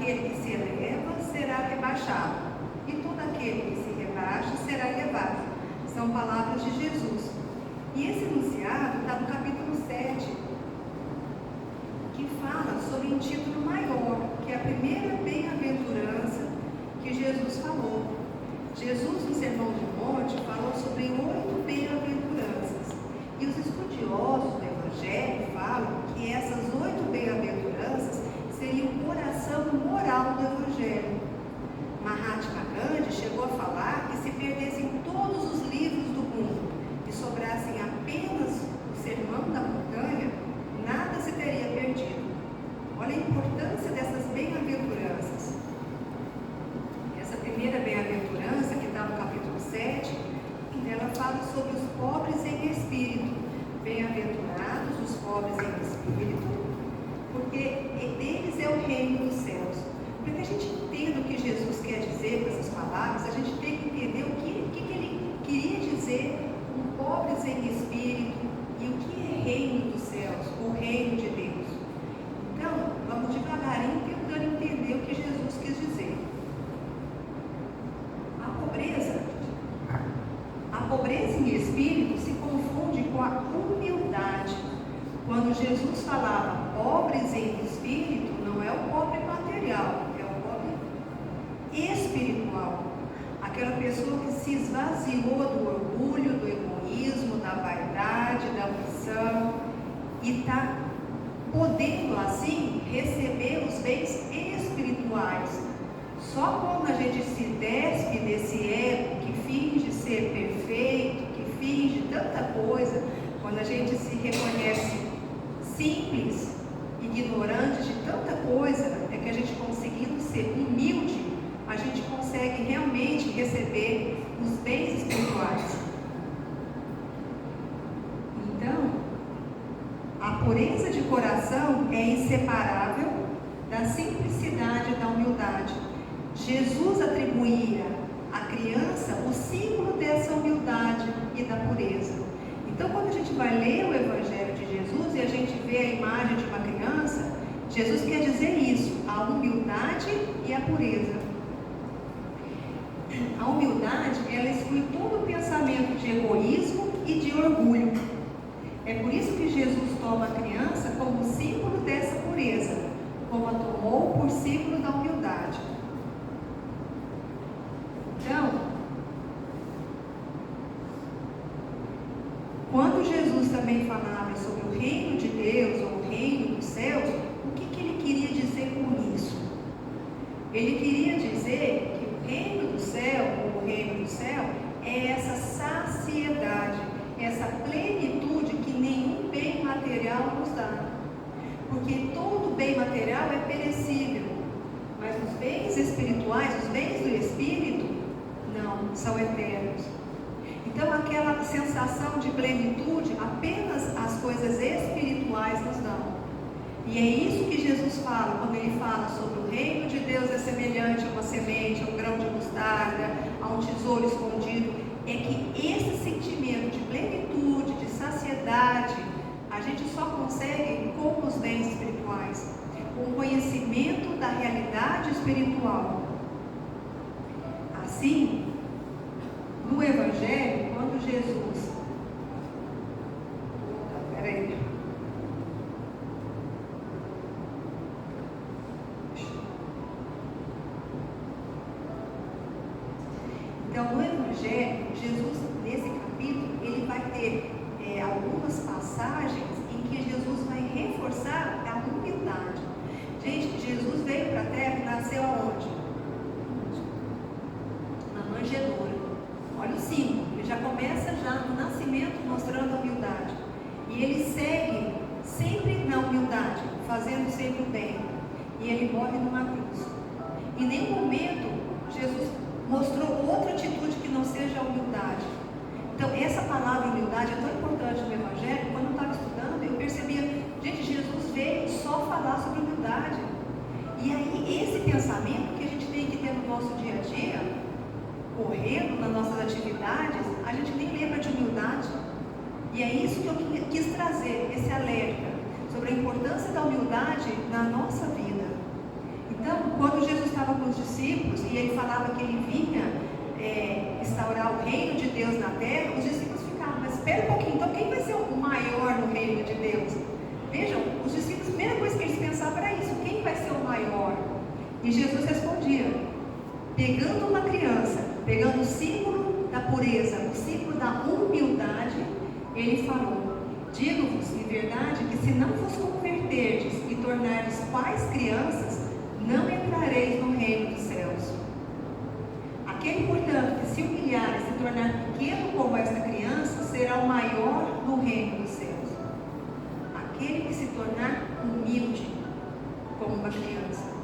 aquele que se eleva será rebaixado, e todo aquele que se rebaixa será elevado. São palavras de Jesus. E esse enunciado está no capítulo 7, que fala sobre um título maior, que é a primeira bem-aventurança que Jesus falou. Jesus, no Sermão do Monte, falou sobre 8 bem-aventuranças. E os estudiosos do Evangelho falam que essas 8 bem-aventuranças seriam o coração moral do Evangelho. Mahatma Gandhi chegou a falar que se perdessem todos os livros do mundo e sobrassem apenas o Sermão da Montanha, nada se teria perdido. Olha a importância dessas bem-aventuranças. Essa primeira bem-aventurança, que está no capítulo 7, ela fala sobre os pobres em espírito. Bem-aventurados os pobres em espírito, porque deles é o reino dos céus. Para que a gente entenda o que Jesus quer dizer com essas palavras, a gente tem que entender o que ele queria dizer com pobres em espírito e o que é reino dos céus, o reino de Deus. Então, vamos devagarinho tentando entender o que Jesus quis dizer. A pobreza em espírito se confunde com a humildade. Quando Jesus falava pobres em espírito, não é o pobre material, é o pobre espiritual. Aquela pessoa que se esvaziou do orgulho, do egoísmo, da vaidade, da ambição e está podendo assim receber os bens espirituais. Só quando a gente se despe desse ego que finge ser perfeito, que finge tanta coisa, quando a gente se reconhece simples, ignorante de tanta coisa, é que a gente, conseguindo ser humilde, a gente consegue realmente receber os bens espirituais. Então, a pureza de coração é inseparável da simplicidade e da humildade. Jesus atribuía à criança o símbolo dessa humildade e da pureza. Então, quando a gente vai ler o Evangelho de Jesus e a gente vê a imagem de uma criança, Jesus quer dizer isso, a humildade e a pureza. A humildade, ela exclui todo o pensamento de egoísmo e de orgulho. É por isso que Jesus toma a criança como símbolo dessa pureza, como a tomou por símbolo da humildade. Então, quando Jesus também falava sobre o reino de Deus ou o reino dos céus, o que ele queria dizer com isso? Ele queria dizer que o reino do céu, ou o reino do céu, é essa saciedade, essa plenitude que nenhum bem material nos dá. Porque todo bem material é perecível, mas os bens espirituais, os bens do Espírito, não, são eternos. Então, aquela sensação de plenitude, apenas as coisas espirituais nos dão. E é isso que Jesus fala, quando ele fala sobre o reino de Deus é semelhante a uma semente, a um grão de mostarda, a um tesouro escondido. É que esse sentimento de plenitude, de saciedade, a gente só consegue com os bens espirituais, com o conhecimento da realidade espiritual. Assim, no Evangelho, quando Jesus... Peraí. Então, no Evangelho, Jesus, nesse capítulo, ele vai ter algumas passagens em que Jesus vai reforçar a humildade. Gente, Jesus veio para a Terra e nasceu aonde? Na manjedoura. Olha o símbolo, ele já começa no nascimento mostrando a humildade. E ele segue sempre na humildade, fazendo sempre o bem. E ele morre numa cruz. Em nenhum momento Jesus mostrou outra atitude que não seja a humildade. Então, essa palavra humildade é tão importante no Evangelho. Quando eu estava estudando, eu percebia, gente, Jesus veio só falar sobre humildade. E aí, esse pensamento que a gente tem que ter no nosso dia a dia, correndo nas nossas atividades, a gente nem lembra de humildade. E é isso que eu quis trazer, esse alerta sobre a importância da humildade na nossa vida. Então, quando Jesus estava com os discípulos e ele falava que ele vinha instaurar o reino de Deus na terra, os discípulos ficavam, mas espera um pouquinho, então quem vai ser o maior no reino de Deus? Vejam, os discípulos, a primeira coisa que eles pensavam era isso, quem vai ser o maior? E Jesus respondia, pegando uma criança, pegando o símbolo da pureza, o símbolo da humildade, ele falou, digo-vos em verdade que se não vos converterdes e tornardes quais crianças, não entrareis no reino dos céus. Aquele, portanto, que se humilhar e se tornar pequeno como esta criança, será o maior no reino dos céus. Aquele que se tornar humilde como uma criança.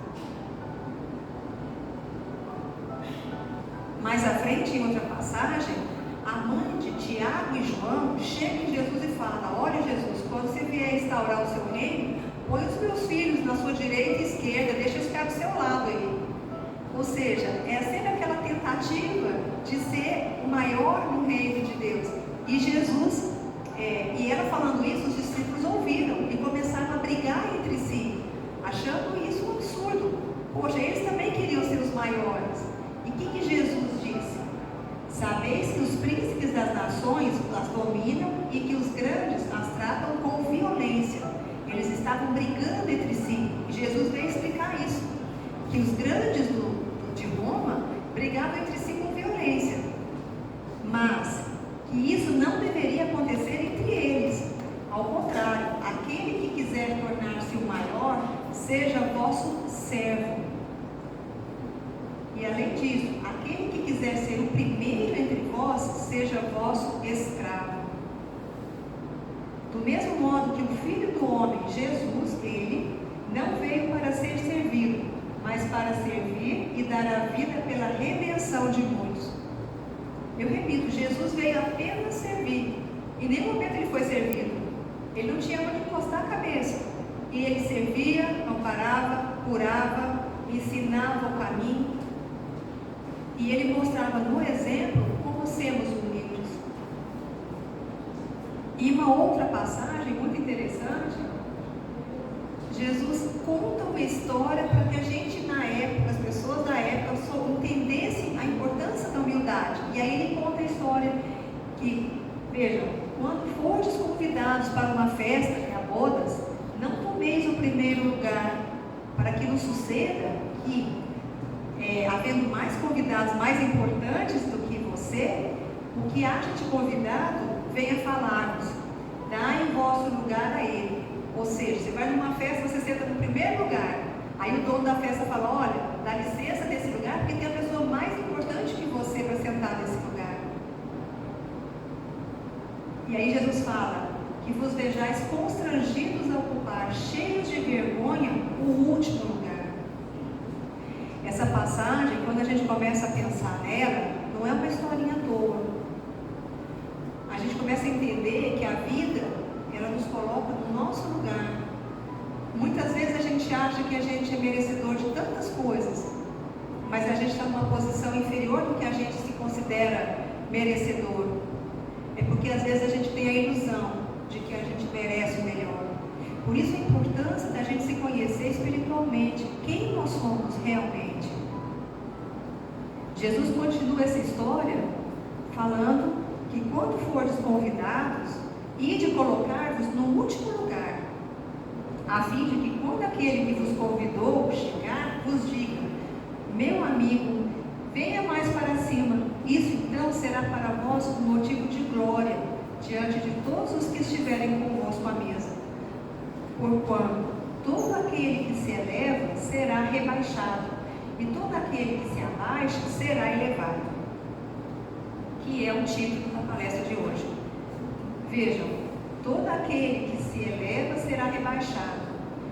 Mais à frente, em outra passagem, a mãe de Tiago e João chega em Jesus e fala, olha Jesus, quando você vier instaurar o seu reino, põe os meus filhos na sua direita e esquerda, deixa eles ficar do seu lado aí. Ou seja, é sempre aquela tentativa de ser o maior no reino de Deus. E Jesus, e ela falando isso, os discípulos ouviram e começaram a brigar entre si, achando isso um absurdo. Poxa, eles também queriam ser os maiores. E o que Jesus disse? Sabeis que os príncipes das nações as dominam e que os grandes as tratam com violência. Eles estavam brigando entre si. E Jesus veio explicar isso. Que os grandes de Roma brigavam entre si com violência. Mas que isso não deveria acontecer entre eles. Ao contrário, aquele que quiser tornar-se o maior, seja vosso servo. E além disso, aquele que quiser ser o primeiro entre vós, seja vosso escravo. Do mesmo modo que o Filho do Homem, Jesus, ele não veio para ser servido, mas para servir e dar a vida pela redenção de muitos. Eu repito, Jesus veio apenas servir. Em nenhum momento ele foi servido. Ele não tinha onde encostar a cabeça. E ele servia, amparava, curava, ensinava o caminho. E ele mostrava no exemplo como sermos humildes. E uma outra passagem muito interessante, Jesus conta uma história para que a gente na época, as pessoas da época, entendessem a importância da humildade. E aí ele conta a história que, vejam, quando fordes convidados para uma festa, que é bodas, não tomeis o primeiro lugar, para que não suceda que havendo mais convidados mais importantes do que você, o que haja de convidado venha falar-vos, dá em vosso lugar a ele. Ou seja, você vai numa festa, você senta no primeiro lugar, aí o dono da festa fala, olha, dá licença desse lugar, porque tem a pessoa mais importante que você para sentar nesse lugar. E aí Jesus fala, que vos vejais constrangidos a ocupar, cheios de vergonha, o último lugar. Essa passagem, quando a gente começa a pensar nela, não é uma historinha à toa. A gente começa a entender que a vida, ela nos coloca no nosso lugar. Muitas vezes a gente acha que a gente é merecedor de tantas coisas, mas a gente está numa posição inferior do que a gente se considera merecedor. É porque às vezes a gente tem a ilusão de que a gente merece o melhor. Por isso a importância da gente se conhecer espiritualmente, quem nós somos realmente. Jesus continua essa história falando que quando fordes convidados, ide colocar-vos no último lugar, a fim de que quando aquele que vos convidou chegar, vos diga, meu amigo, venha mais para cima. Isso então será para vós um motivo de glória diante de todos os que estiverem convosco à mesa. Porquanto todo aquele que se eleva será rebaixado, e todo aquele que se abaixa será elevado. Que é o título da palestra de hoje. Vejam, todo aquele que se eleva será rebaixado,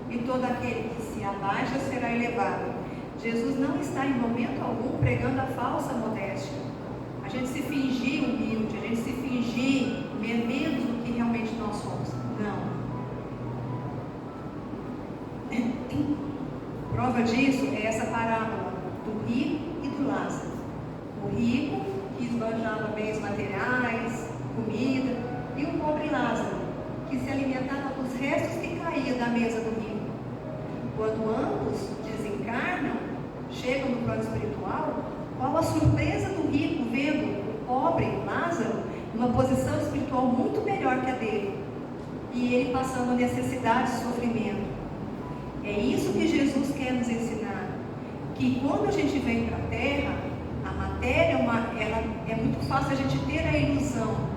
e todo aquele que se abaixa será elevado. Jesus não está em momento algum pregando a falsa modéstia. A gente se fingir humilde, a gente se fingir menos do que realmente nós somos. Não. Prova disso é essa parábola do rico e do Lázaro. O rico que esbanjava bens materiais, comida, e o pobre Lázaro que se alimentava dos restos que caíam da mesa do rico. quando ambos desencarnam, chegam no plano espiritual, qual a surpresa do rico vendo o pobre Lázaro numa posição espiritual muito melhor que a dele, e ele passando necessidade e sofrimento. É isso que Jesus quer nos ensinar, que quando a gente vem para a Terra, a matéria é muito fácil a gente ter a ilusão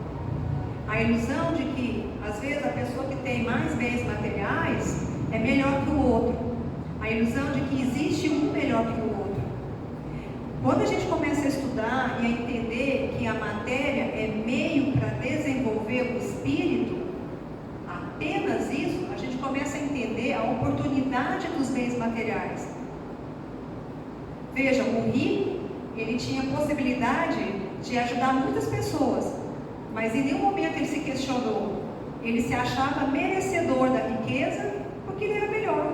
de que às vezes a pessoa que tem mais bens materiais é melhor que o outro, a ilusão de que existe um melhor que o outro. Quando a gente começa a estudar e a entender que a matéria é meio para desenvolver o espírito, apenas isso, a gente começa a entender a oportunidade dos bens materiais. Veja, o rico, ele tinha possibilidade de ajudar muitas pessoas, mas em nenhum momento ele se questionou. Ele se achava merecedor da riqueza porque ele era melhor.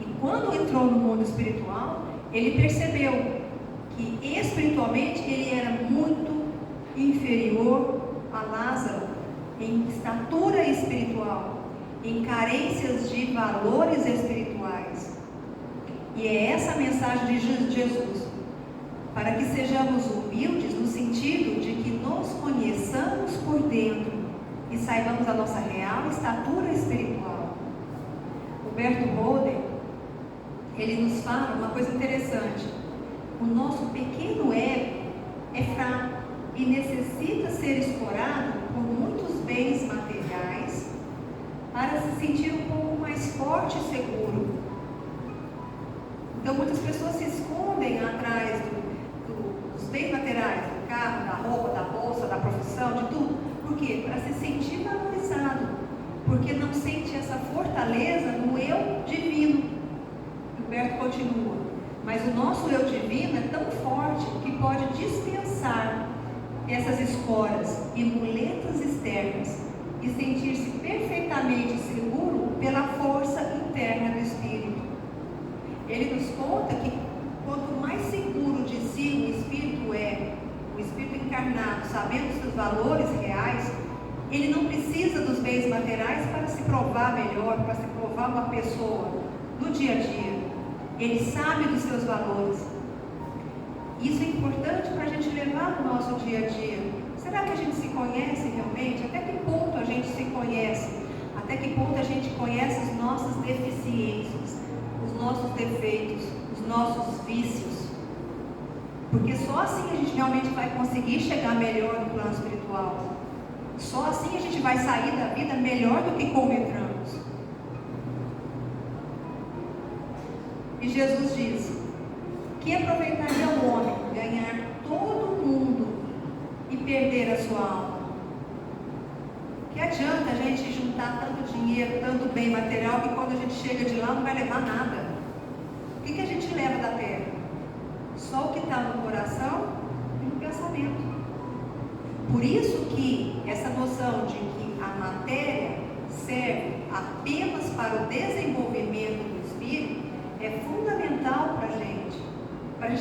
E quando entrou no mundo espiritual, ele percebeu que espiritualmente ele era muito inferior a Lázaro em estatura espiritual, em carências de valores espirituais. E é essa a mensagem de Jesus, para que sejamos humildes no sentido de que nos conheçamos por dentro e saibamos a nossa real estatura espiritual. Humberto Roder, ele nos fala uma coisa interessante: o nosso pequeno ego é fraco e necessita ser explorado por muitos bens materiais para se sentir um pouco mais forte e seguro. Então muitas pessoas se escondem atrás dos bens materiais, do carro, da roupa, da bolsa, da profissão, de tudo. Por quê? Para se sentir valorizado, porque não sente essa fortaleza no eu divino. Humberto continua: mas o nosso eu divino é tão forte que pode dispensar essas esporas e muletas externas e sentir-se perfeitamente seguro pela força interna do espírito. Ele nos conta que quanto mais seguro de si o espírito encarnado, sabendo seus valores reais, ele não precisa dos bens materiais para se provar melhor, para se provar uma pessoa no dia a dia. Ele sabe dos seus valores. Isso é importante para a gente levar no nosso dia a dia. Será que a gente se conhece realmente? Até que ponto a gente se conhece? Até que ponto a gente conhece as nossas deficiências, os nossos defeitos, os nossos vícios? Porque só assim a gente realmente vai conseguir chegar melhor no plano espiritual. Só assim a gente vai sair da vida melhor do que como entramos. E Jesus diz: que aproveitaria o homem ganhar todo o mundo e perder a sua alma? Que adianta a gente juntar tanto dinheiro, tanto bem material, que quando a gente chega de lá não vai levar nada? O que a gente leva da terra? Só o que está no coração e no pensamento. Por isso que essa noção de que a matéria serve apenas para o desenvolvimento do espírito é fundamental para a gente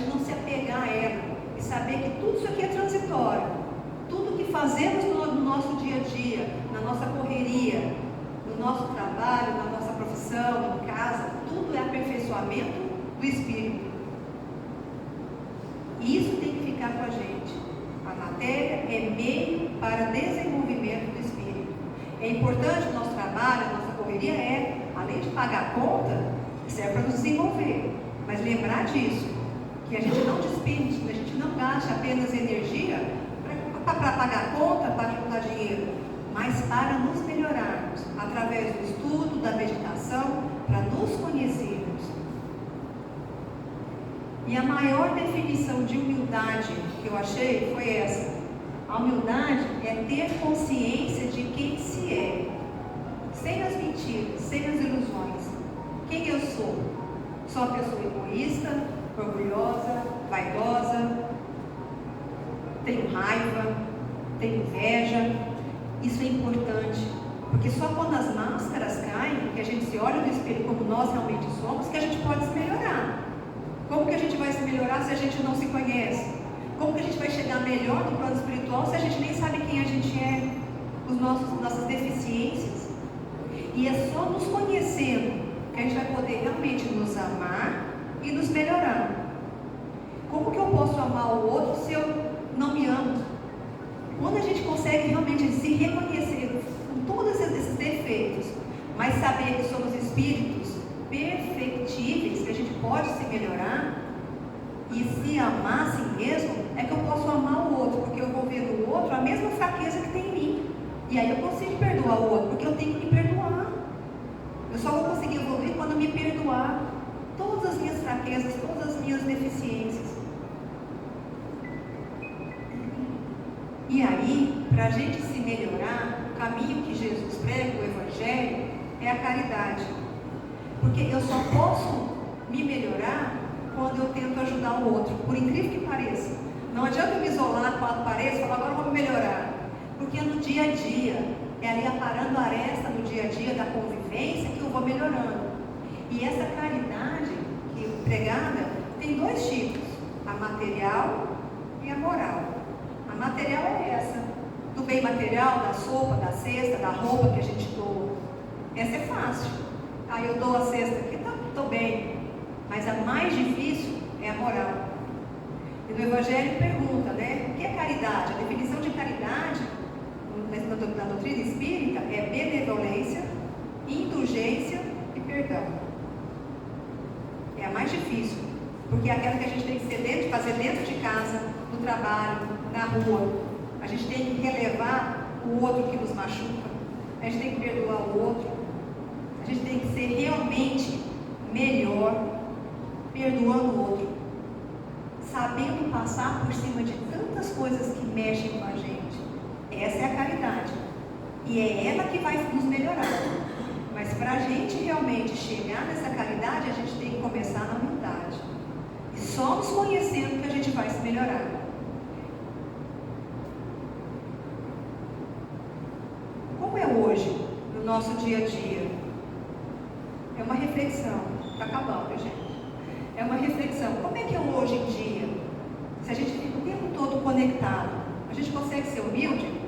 não se apegar a ela e saber que tudo isso aqui é transitório. Tudo que fazemos no nosso dia a dia, na nossa correria, no nosso trabalho, na nossa profissão, em casa, tudo é aperfeiçoamento do espírito. E isso tem que ficar com a gente. A matéria é meio para desenvolvimento do espírito. É importante o nosso trabalho, a nossa correria além de pagar a conta, serve para nos desenvolver. Mas lembrar disso, que a gente não despende, a gente não gasta apenas energia para pagar a conta, para juntar dinheiro, mas para nos melhorarmos através do estudo, da meditação, para nos conhecermos. E a maior definição de humildade que eu achei foi essa: a humildade é ter consciência de quem se é, sem as mentiras, sem as ilusões. Quem eu sou? Sou uma pessoa egoísta, orgulhosa, vaidosa, tenho raiva, tenho inveja. Isso é importante, porque só quando as máscaras caem, que a gente se olha no espelho como nós realmente somos, que a gente pode se melhorar. Como que a gente vai se melhorar se a gente não se conhece? Como que a gente vai chegar melhor no plano espiritual se a gente nem sabe quem a gente é, nossas deficiências? E é só nos conhecendo que a gente vai poder realmente nos amar e nos melhorar. Como que eu posso amar o outro se eu não me amo? Quando a gente consegue realmente se reconhecer com todos esses defeitos, mas saber que somos espíritos perfectíveis, que a gente pode se melhorar e se amar a si mesmo, é que eu posso amar o outro, porque eu vou ver no outro a mesma fraqueza que tem em mim. E aí eu consigo perdoar o outro, porque eu tenho que me perdoar. Eu só vou conseguir evoluir quando eu me perdoar todas as minhas fraquezas, todas as minhas deficiências. E aí, para a gente se melhorar, o caminho que Jesus prega, o Evangelho, é a caridade. Porque eu só posso me melhorar quando eu tento ajudar o outro, por incrível que pareça. Não adianta eu me isolar, quando pareça, falar, agora eu vou me melhorar. Porque no dia a dia, é ali aparando a aresta no dia a dia da convivência que eu vou melhorando. E essa caridade que é pregada tem dois tipos, a material e a moral. A material é essa, do bem material, da sopa, da cesta, da roupa que a gente doa. Essa é fácil. Aí eu dou a cesta aqui, estou bem. Mas a mais difícil é a moral. E no Evangelho pergunta, né? O que é caridade? A definição de caridade, na doutrina espírita, é benevolência, indulgência e perdão. É a mais difícil, porque é aquela que a gente tem que fazer dentro de casa, no trabalho, na rua. A gente tem que relevar o outro que nos machuca, a gente tem que perdoar o outro, a gente tem que ser realmente melhor, perdoando o outro, sabendo passar por cima de tantas coisas que mexem com a gente. Essa é a caridade, e é ela que vai nos melhorar. Mas para a gente realmente chegar nessa caridade, a gente tem que começar na humildade, e só nos conhecendo que a gente vai se melhorar. Como é hoje, no nosso dia a dia? É uma reflexão. Está acabando, gente. É uma reflexão. Como é que é hoje em dia? Se a gente fica o tempo todo conectado, a gente consegue ser humilde?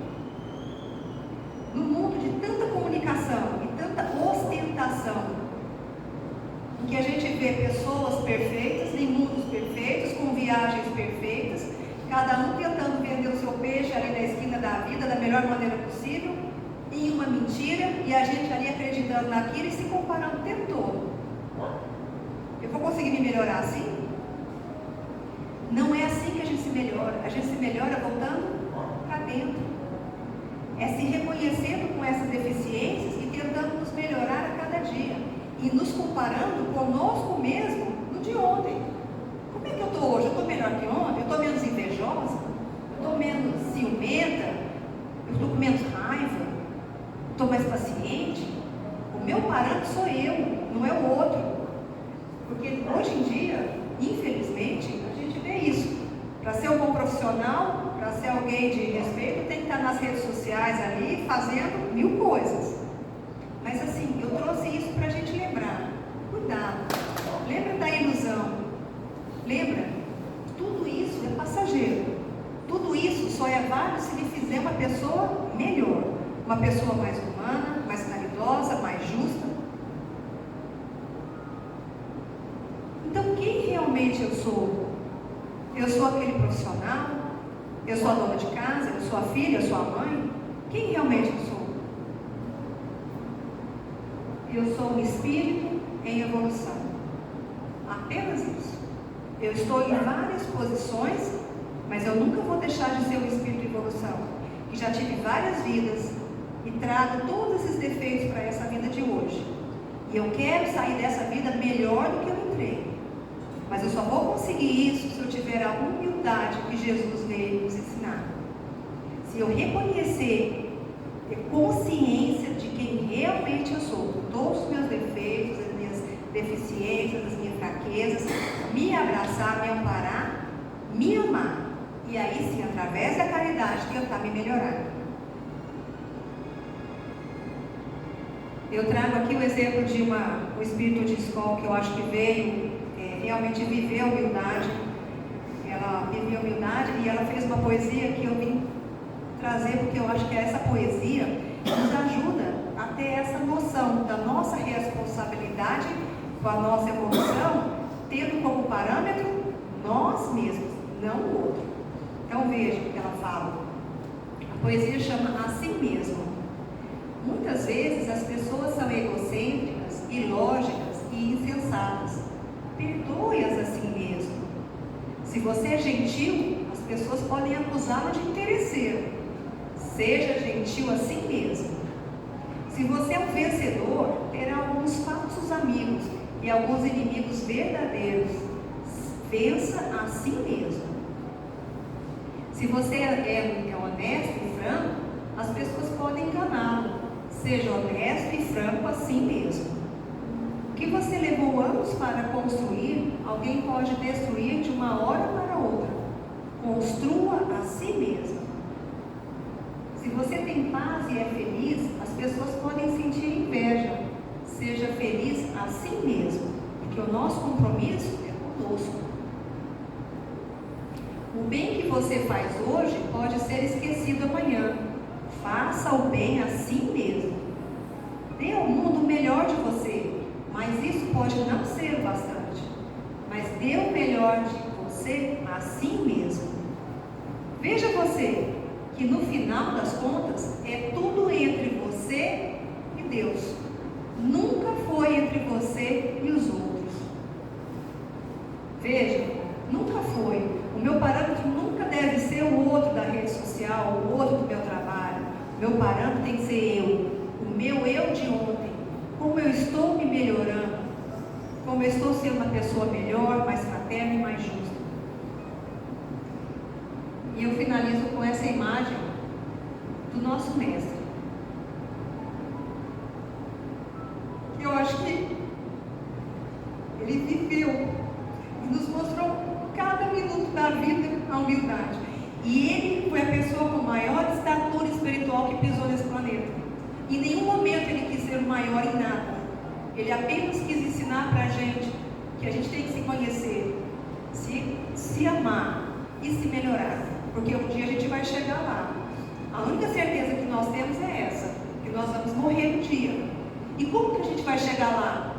No mundo de tanta comunicação e tanta ostentação, em que a gente vê pessoas perfeitas, em mundos perfeitos, com viagens perfeitas, cada um tentando vender o seu peixe ali na esquina da vida da melhor maneira possível, em uma mentira, e a gente ali acreditando naquilo e se comparando o tempo todo. Eu vou conseguir me melhorar assim? Não é assim que a gente se melhora. A gente se melhora voltando para dentro. É se reconhecendo com essas deficiências e tentando nos melhorar a cada dia. E nos comparando conosco mesmo no de ontem. Como é que eu estou hoje? Eu estou melhor que ontem? Eu estou menos invejosa? Eu estou menos ciumenta? Eu estou com menos raiva? Estou mais paciente? O meu parâmetro sou eu, não é o outro. Porque hoje em dia, infelizmente, a gente vê isso. Para ser um bom profissional, para ser alguém de respeito, tem que estar nas redes sociais ali, fazendo 1000 coisas. Mas assim, eu trouxe isso para a gente lembrar. Cuidado. Lembra da ilusão. Lembra? Tudo isso é passageiro. Tudo isso só é válido se me fizer uma pessoa melhor. Uma pessoa mais humana, mais caridosa, mais justa. Então, quem realmente eu sou? Eu sou aquele profissional? Eu sou a dona de casa? Eu sou a filha? Eu sou a mãe? Quem realmente eu sou? Eu sou um espírito em evolução. Apenas isso. Eu estou em várias posições, mas eu nunca vou deixar de ser um espírito em evolução. Que já tive várias vidas e trago todos esses defeitos para essa vida de hoje. E eu quero sair dessa vida melhor do que eu entrei. Mas eu só vou conseguir isso se eu tiver a humildade que Jesus veio nos ensinar. Se eu reconhecer, ter consciência de quem realmente eu sou, com todos os meus defeitos, as minhas deficiências, as minhas fraquezas, me abraçar, me amparar, me amar. E aí sim, através da caridade, tentar me melhorar. Eu trago aqui o exemplo de um espírito de escola que eu acho que veio realmente viver a humildade. Ela viveu a humildade e ela fez uma poesia que eu vim trazer, porque eu acho que essa poesia nos ajuda a ter essa noção da nossa responsabilidade com a nossa evolução, tendo como parâmetro nós mesmos, não o outro. Então veja o que ela fala. A poesia chama a si mesmo. Muitas vezes as pessoas são egocêntricas, ilógicas e insensatas. Perdoe-as a si mesmo. Se você é gentil, as pessoas podem acusá-lo de interesseiro. Seja gentil a si mesmo. Se você é um vencedor, terá alguns falsos amigos e alguns inimigos verdadeiros. Vença a si mesmo. Se você é honesto e franco, as pessoas podem enganá-lo. Seja honesto e franco a si mesmo. O que você levou anos para construir, alguém pode destruir de uma hora para outra. Construa a si mesmo. Se você tem paz e é feliz, as pessoas podem sentir inveja. Seja feliz a si mesmo, porque o nosso compromisso é conosco. O bem que você faz hoje pode ser esquecido amanhã. Faça o bem a si mesmo. Dê ao mundo o melhor de você, mas isso pode não ser o bastante. Mas dê o melhor de você a si mesmo. Veja você que no final das contas é tudo entre você e Deus. Nunca foi entre você e os outros. Veja, nunca foi. O meu parâmetro nunca deve ser o outro da rede social, o outro do meu trabalho. O meu parâmetro tem que ser eu. O meu eu de ontem. Como eu estou me melhorando. Como eu estou sendo uma pessoa melhor, mais fraterna e mais justa. E eu finalizo com essa imagem do nosso mestre. Eu acho que ele viveu e nos mostrou cada minuto da vida a humildade. E ele foi a pessoa com maior estatura espiritual que pisou nesse planeta. Em nenhum momento ele quis ser o maior em nada. Ele apenas quis ensinar para a gente que a gente tem que se conhecer, se amar e se melhorar. Porque um dia a gente vai chegar lá. A única certeza que nós temos é essa, que nós vamos morrer um dia. E como que a gente vai chegar lá?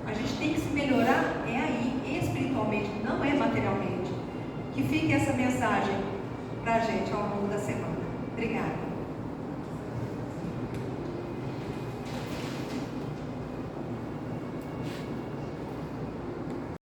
A gente tem que se melhorar, é aí, espiritualmente, não é materialmente. Que fique essa mensagem para a gente ao longo da semana.